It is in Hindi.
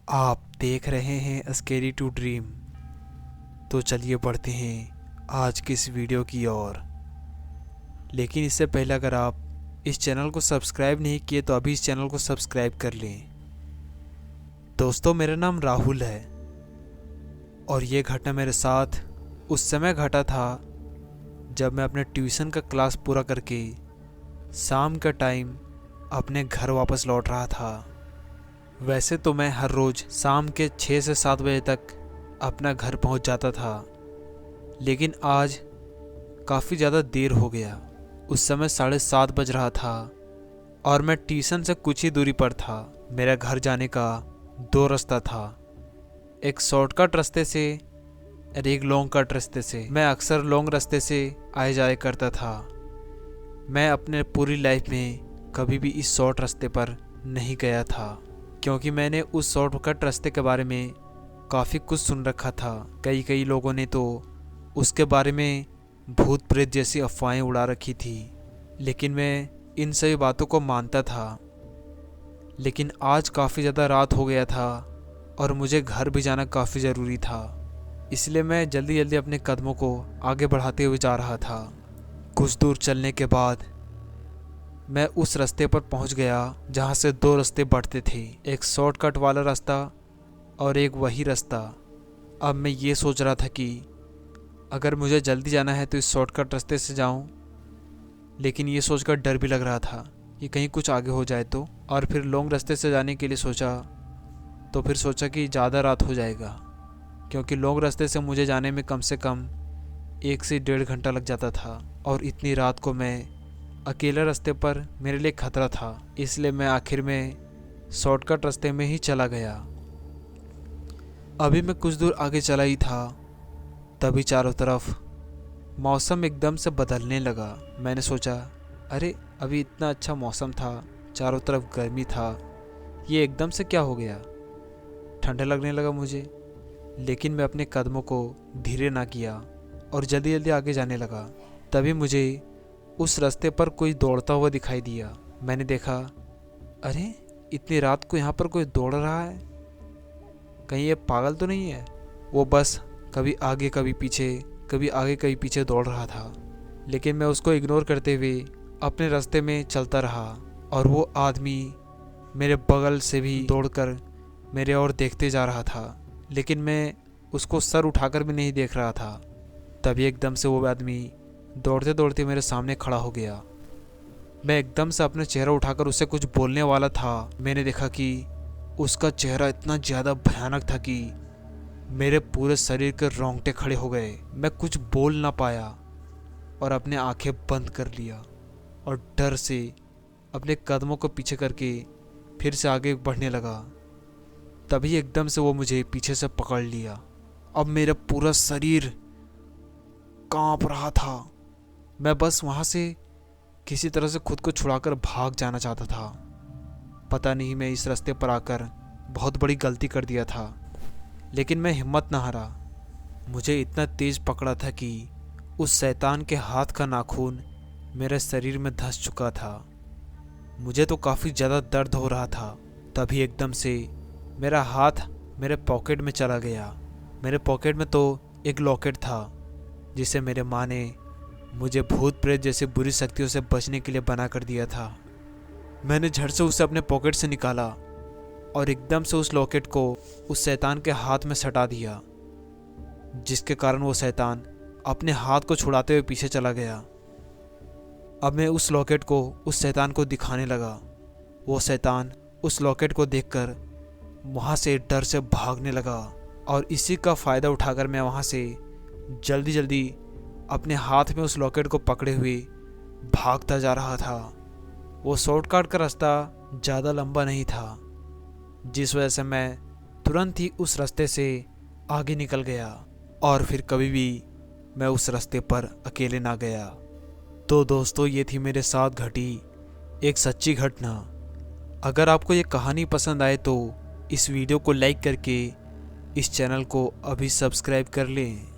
आप देख रहे हैं स्केरी टू ड्रीम। तो चलिए बढ़ते हैं आज की इस वीडियो की ओर। लेकिन इससे पहले अगर आप इस चैनल को सब्सक्राइब नहीं किए तो अभी इस चैनल को सब्सक्राइब कर लें। दोस्तों, मेरा नाम राहुल है और ये घटना मेरे साथ उस समय घटा था जब मैं अपने ट्यूशन का क्लास पूरा करके शाम का टाइम अपने घर वापस लौट रहा था। वैसे तो मैं हर रोज़ शाम के 6 से 7 बजे तक अपना घर पहुंच जाता था, लेकिन आज काफ़ी ज़्यादा देर हो गया। उस समय 7:30 बज रहा था और मैं ट्यूशन से कुछ ही दूरी पर था। मेरा घर जाने का 2 रास्ता था, एक शॉर्टकट रास्ते से और एक लॉन्ग कट रास्ते से। मैं अक्सर लॉन्ग रास्ते से आए जाए करता था। मैं अपने पूरी लाइफ में कभी भी इस शॉर्ट रास्ते पर नहीं गया था, क्योंकि मैंने उस शॉर्टकट रास्ते के बारे में काफ़ी कुछ सुन रखा था। कई लोगों ने तो उसके बारे में भूत प्रेत जैसी अफवाहें उड़ा रखी थी, लेकिन मैं इन सभी बातों को मानता था। लेकिन आज काफ़ी ज़्यादा रात हो गया था और मुझे घर भी जाना काफ़ी ज़रूरी था, इसलिए मैं जल्दी जल्दी अपने कदमों को आगे बढ़ाते हुए जा रहा था। कुछ दूर चलने के बाद मैं उस रास्ते पर पहुंच गया जहां से 2 रास्ते बढ़ते थे, एक शॉर्टकट वाला रास्ता और एक वही रास्ता। अब मैं ये सोच रहा था कि अगर मुझे जल्दी जाना है तो इस शॉर्टकट रास्ते से जाऊं, लेकिन ये सोचकर डर भी लग रहा था कि कहीं कुछ आगे हो जाए तो। और फिर लॉन्ग रास्ते से जाने के लिए सोचा तो फिर सोचा कि ज़्यादा रात हो जाएगा, क्योंकि लॉन्ग रास्ते से मुझे जाने में कम से कम 1 से 1.5 घंटा लग जाता था और इतनी रात को मैं अकेले रास्ते पर मेरे लिए खतरा था। इसलिए मैं आखिर में शॉर्टकट रास्ते में ही चला गया। अभी मैं कुछ दूर आगे चला ही था, तभी चारों तरफ मौसम एकदम से बदलने लगा। मैंने सोचा, अरे अभी इतना अच्छा मौसम था, चारों तरफ गर्मी था, ये एकदम से क्या हो गया। ठंडा लगने लगा मुझे, लेकिन मैं अपने कदमों को धीरे ना किया और जल्दी जल्दी आगे जाने लगा। तभी मुझे उस रास्ते पर कोई दौड़ता हुआ दिखाई दिया। मैंने देखा, अरे इतनी रात को यहाँ पर कोई दौड़ रहा है, कहीं ये पागल तो नहीं है। वो बस कभी आगे कभी पीछे, कभी आगे कभी पीछे दौड़ रहा था, लेकिन मैं उसको इग्नोर करते हुए अपने रास्ते में चलता रहा। और वो आदमी मेरे बगल से भी दौड़कर मेरे ओर देखते जा रहा था, लेकिन मैं उसको सर उठाकर भी नहीं देख रहा था। तभी एकदम से वो आदमी दौड़ते दौड़ते मेरे सामने खड़ा हो गया। मैं एकदम से अपना चेहरा उठाकर उससे कुछ बोलने वाला था। मैंने देखा कि उसका चेहरा इतना ज़्यादा भयानक था कि मेरे पूरे शरीर के रोंगटे खड़े हो गए। मैं कुछ बोल ना पाया और अपने आंखें बंद कर लिया और डर से अपने कदमों को पीछे करके फिर से आगे बढ़ने लगा। तभी एकदम से वो मुझे पीछे से पकड़ लिया। अब मेरा पूरा शरीर कांप रहा था। मैं बस वहाँ से किसी तरह से खुद को छुड़ाकर भाग जाना चाहता था। पता नहीं मैं इस रास्ते पर आकर बहुत बड़ी गलती कर दिया था, लेकिन मैं हिम्मत न हारा। मुझे इतना तेज पकड़ा था कि उस शैतान के हाथ का नाखून मेरे शरीर में धंस चुका था। मुझे तो काफ़ी ज़्यादा दर्द हो रहा था। तभी एकदम से मेरा हाथ मेरे पॉकेट में चला गया। मेरे पॉकेट में तो एक लॉकेट था जिसे मेरे माँ ने मुझे भूत प्रेत जैसे बुरी शक्तियों से बचने के लिए बना कर दिया था। मैंने झट से उसे अपने पॉकेट से निकाला और एकदम से उस लॉकेट को उस शैतान के हाथ में सटा दिया, जिसके कारण वो शैतान अपने हाथ को छुड़ाते हुए पीछे चला गया। अब मैं उस लॉकेट को उस शैतान को दिखाने लगा। वो शैतान उस लॉकेट को देखकर वहाँ से डर से भागने लगा और इसी का फ़ायदा उठाकर मैं वहाँ से जल्दी जल्दी अपने हाथ में उस लॉकेट को पकड़े हुए भागता जा रहा था। वो शॉर्टकट का रास्ता ज़्यादा लंबा नहीं था, जिस वजह से मैं तुरंत ही उस रास्ते से आगे निकल गया और फिर कभी भी मैं उस रास्ते पर अकेले ना गया। तो दोस्तों, ये थी मेरे साथ घटी एक सच्ची घटना। अगर आपको ये कहानी पसंद आए तो इस वीडियो को लाइक करके इस चैनल को अभी सब्सक्राइब कर लें।